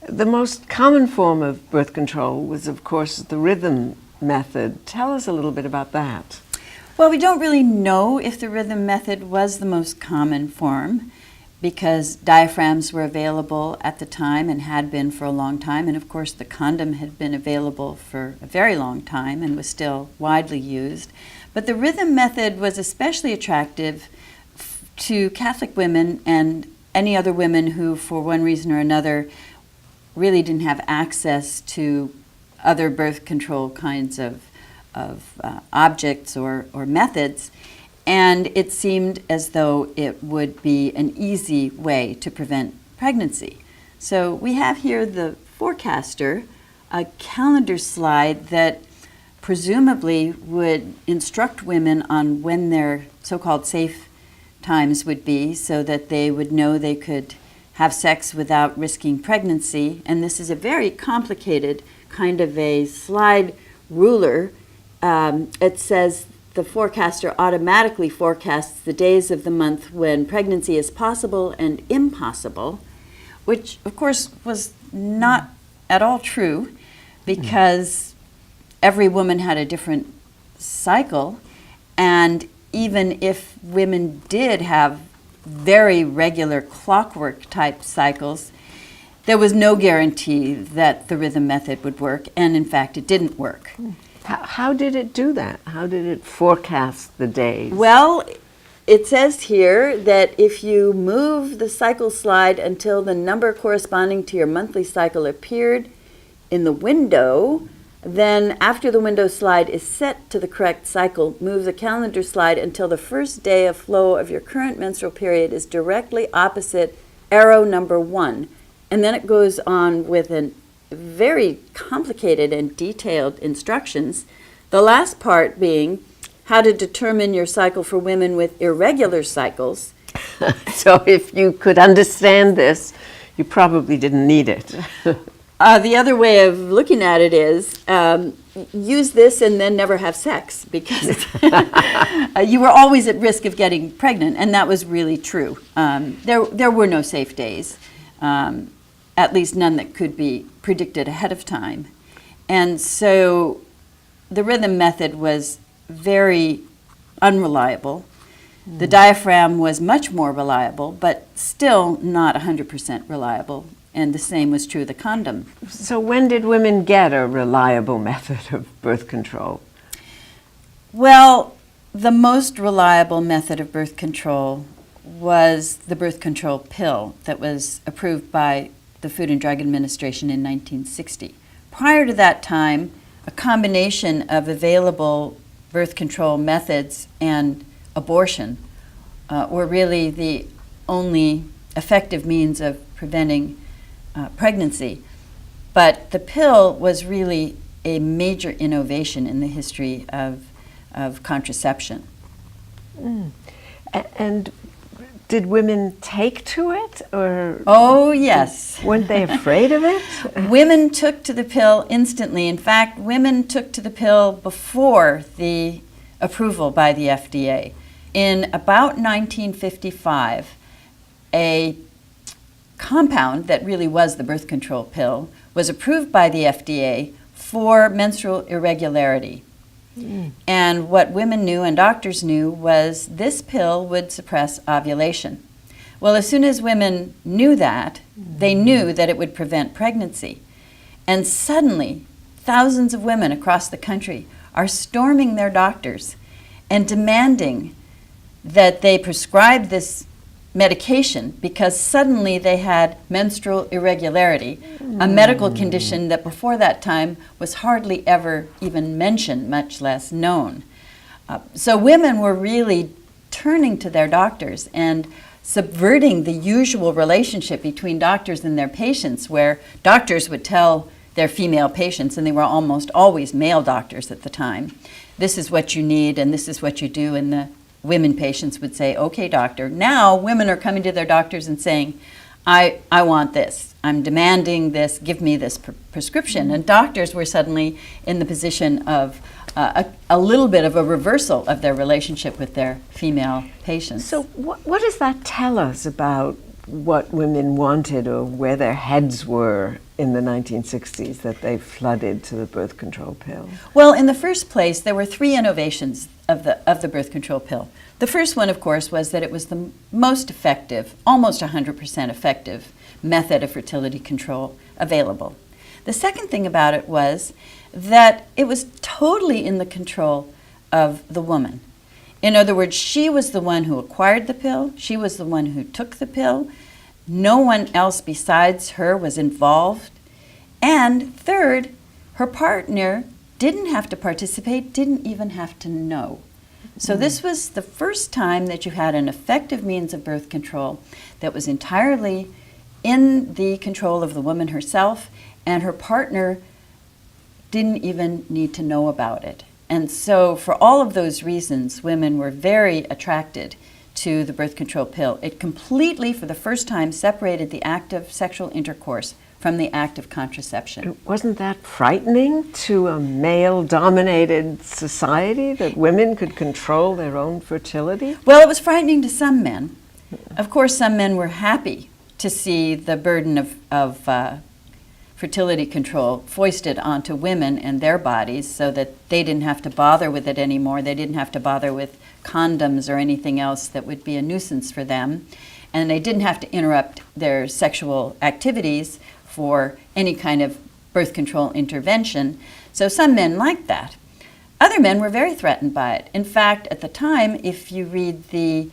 The most common form of birth control was, of course, the rhythm method. Tell us a little bit about that. Well, we don't really know if the rhythm method was the most common form because diaphragms were available at the time and had been for a long time. And of course, the condom had been available for a very long time and was still widely used. But the rhythm method was especially attractive to Catholic women and any other women who, for one reason or another, really didn't have access to other birth control kinds of objects or methods, and it seemed as though it would be an easy way to prevent pregnancy. So we have here the forecaster, a calendar slide that presumably would instruct women on when their so-called safe times would be so that they would know they could have sex without risking pregnancy. And this is a very complicated kind of a slide ruler. It says the forecaster automatically forecasts the days of the month when pregnancy is possible and impossible, which of course was not at all true because every woman had a different cycle, and even if women did have very regular clockwork type cycles, there was no guarantee that the rhythm method would work, and in fact it didn't work. How did it do that? How did it forecast the days? Well, it says here that if you move the cycle slide until the number corresponding to your monthly cycle appeared in the window, then after the window slide is set to the correct cycle, move the calendar slide until the first day of flow of your current menstrual period is directly opposite arrow number 1. And then it goes on with a very complicated and detailed instructions. The last part being how to determine your cycle for women with irregular cycles. So if you could understand this, you probably didn't need it. The other way of looking at it is use this and then never have sex because you were always at risk of getting pregnant, and that was really true. There were no safe days, at least none that could be predicted ahead of time. And so the rhythm method was very unreliable. The diaphragm was much more reliable, but still not 100% reliable. And the same was true of the condom. So when did women get a reliable method of birth control? Well, the most reliable method of birth control was the birth control pill that was approved by the Food and Drug Administration in 1960. Prior to that time, a combination of available birth control methods and abortion were really the only effective means of preventing pregnancy. But the pill was really a major innovation in the history of contraception. And did women take to it, or? Oh, yes. Weren't they afraid of it? Women took to the pill instantly. In fact, women took to the pill before the approval by the FDA. In about 1955, a compound that really was the birth control pill was approved by the FDA for menstrual irregularity. And what women knew and doctors knew was this pill would suppress ovulation. Well, as soon as women knew that, they knew that it would prevent pregnancy. And suddenly, thousands of women across the country are storming their doctors and demanding that they prescribe this medication because suddenly they had menstrual irregularity, a medical condition that before that time was hardly ever even mentioned, much less known. So women were really turning to their doctors and subverting the usual relationship between doctors and their patients, where doctors would tell their female patients, and they were almost always male doctors at the time, this is what you need and this is what you do, and the women patients would say, okay, doctor. Now women are coming to their doctors and saying, I want this. I'm demanding this. Give me this prescription. And doctors were suddenly in the position of a little bit of a reversal of their relationship with their female patients. So what does that tell us about what women wanted or where their heads were in the 1960s that they flooded to the birth control pill? Well, in the first place, there were three innovations of the birth control pill. The first one, of course, was that it was the most effective, almost 100% effective method of fertility control available. The second thing about it was that it was totally in the control of the woman. In other words, she was the one who acquired the pill. She was the one who took the pill. No one else besides her was involved. And third, her partner didn't have to participate, didn't even have to know. So this was the first time that you had an effective means of birth control that was entirely in the control of the woman herself, and her partner didn't even need to know about it. And so for all of those reasons, women were very attracted to the birth control pill. It completely, for the first time, separated the act of sexual intercourse from the act of contraception. Wasn't that frightening to a male-dominated society, that women could control their own fertility? Well, it was frightening to some men. Of course, some men were happy to see the burden of fertility control foisted onto women and their bodies so that they didn't have to bother with it anymore. They didn't have to bother with condoms or anything else that would be a nuisance for them. And they didn't have to interrupt their sexual activities for any kind of birth control intervention. So some men liked that. Other men were very threatened by it. In fact, at the time, if you read the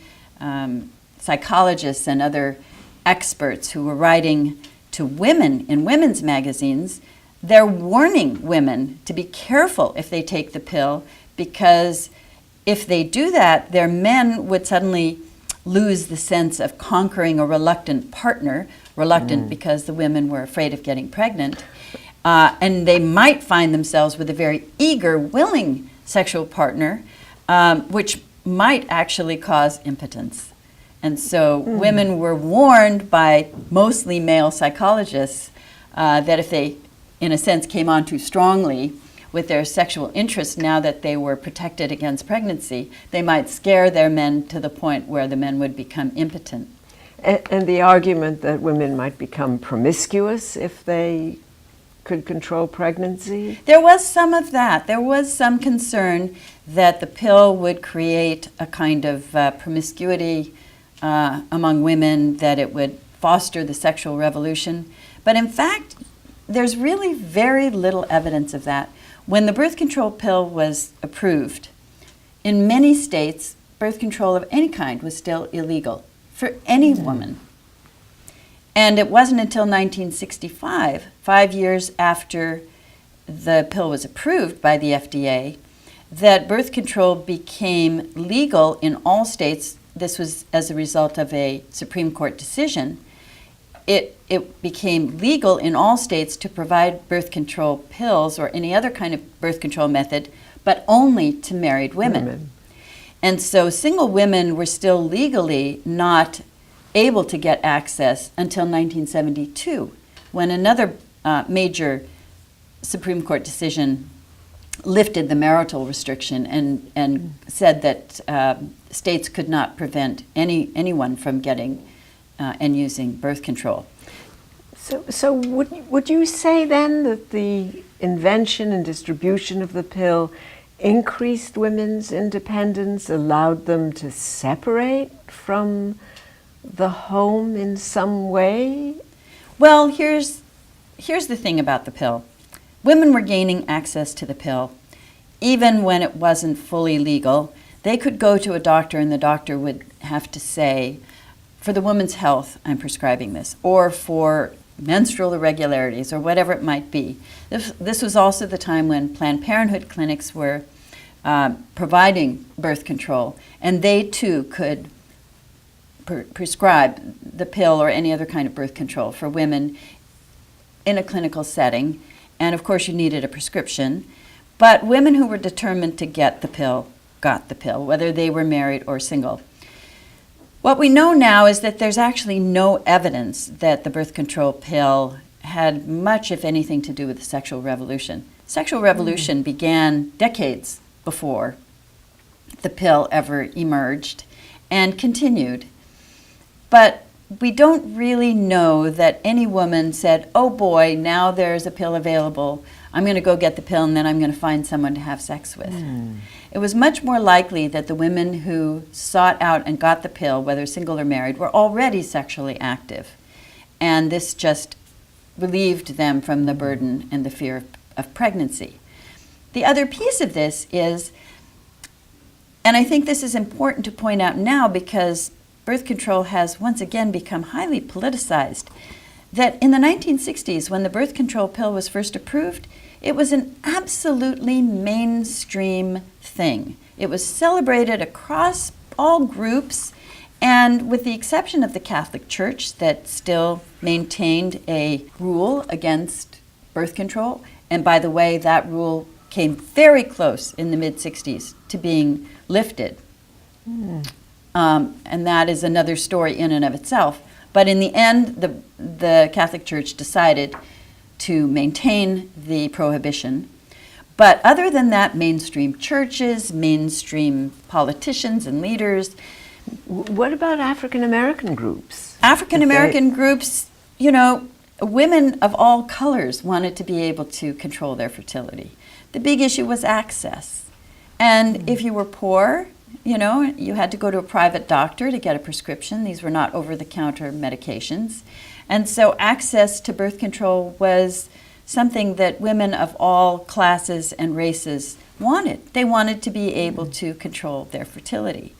psychologists and other experts who were writing to women in women's magazines, they're warning women to be careful if they take the pill, because if they do that, their men would suddenly lose the sense of conquering a reluctant partner, reluctant because the women were afraid of getting pregnant, and they might find themselves with a very eager, willing sexual partner, which might actually cause impotence. And so women were warned by mostly male psychologists that if they, in a sense, came on too strongly with their sexual interest now that they were protected against pregnancy, they might scare their men to the point where the men would become impotent. And the argument that women might become promiscuous if they could control pregnancy? There was some of that. There was some concern that the pill would create a kind of promiscuity among women, that it would foster the sexual revolution. But in fact, there's really very little evidence of that. When the birth control pill was approved, in many states, birth control of any kind was still illegal for any woman. And it wasn't until 1965, 5 years after the pill was approved by the FDA, that birth control became legal in all states. This was as a result of a Supreme Court decision. It became legal in all states to provide birth control pills or any other kind of birth control method, but only to married women. And so single women were still legally not able to get access until 1972, when another major Supreme Court decision lifted the marital restriction and said that states could not prevent anyone from getting and using birth control. So would you say then that the invention and distribution of the pill increased women's independence, allowed them to separate from the home in some way? Well, here's the thing about the pill. Women were gaining access to the pill even when it wasn't fully legal. They could go to a doctor and the doctor would have to say, for the woman's health, I'm prescribing this, or for menstrual irregularities, or whatever it might be. This was also the time when Planned Parenthood clinics were providing birth control, and they too could prescribe the pill or any other kind of birth control for women in a clinical setting. And of course you needed a prescription, but women who were determined to get the pill got the pill, whether they were married or single. What we know now is that there's actually no evidence that the birth control pill had much, if anything, to do with the sexual revolution. Sexual revolution began decades before the pill ever emerged and continued. But we don't really know that any woman said, oh boy, now there's a pill available. I'm going to go get the pill and then I'm going to find someone to have sex with. It was much more likely that the women who sought out and got the pill, whether single or married, were already sexually active. And this just relieved them from the burden and the fear of pregnancy. The other piece of this is, and I think this is important to point out now because birth control has once again become highly politicized, that in the 1960s, when the birth control pill was first approved, it was an absolutely mainstream thing. It was celebrated across all groups, and with the exception of the Catholic Church that still maintained a rule against birth control, and by the way, that rule came very close in the mid-60s to being lifted. And that is another story in and of itself. But in the end, the Catholic Church decided to maintain the prohibition. But other than that, mainstream churches, mainstream politicians and leaders. What about African American groups? African American groups, you know, women of all colors wanted to be able to control their fertility. The big issue was access. And if you were poor, you know, you had to go to a private doctor to get a prescription. These were not over-the-counter medications. And so access to birth control was something that women of all classes and races wanted. They wanted to be able to control their fertility.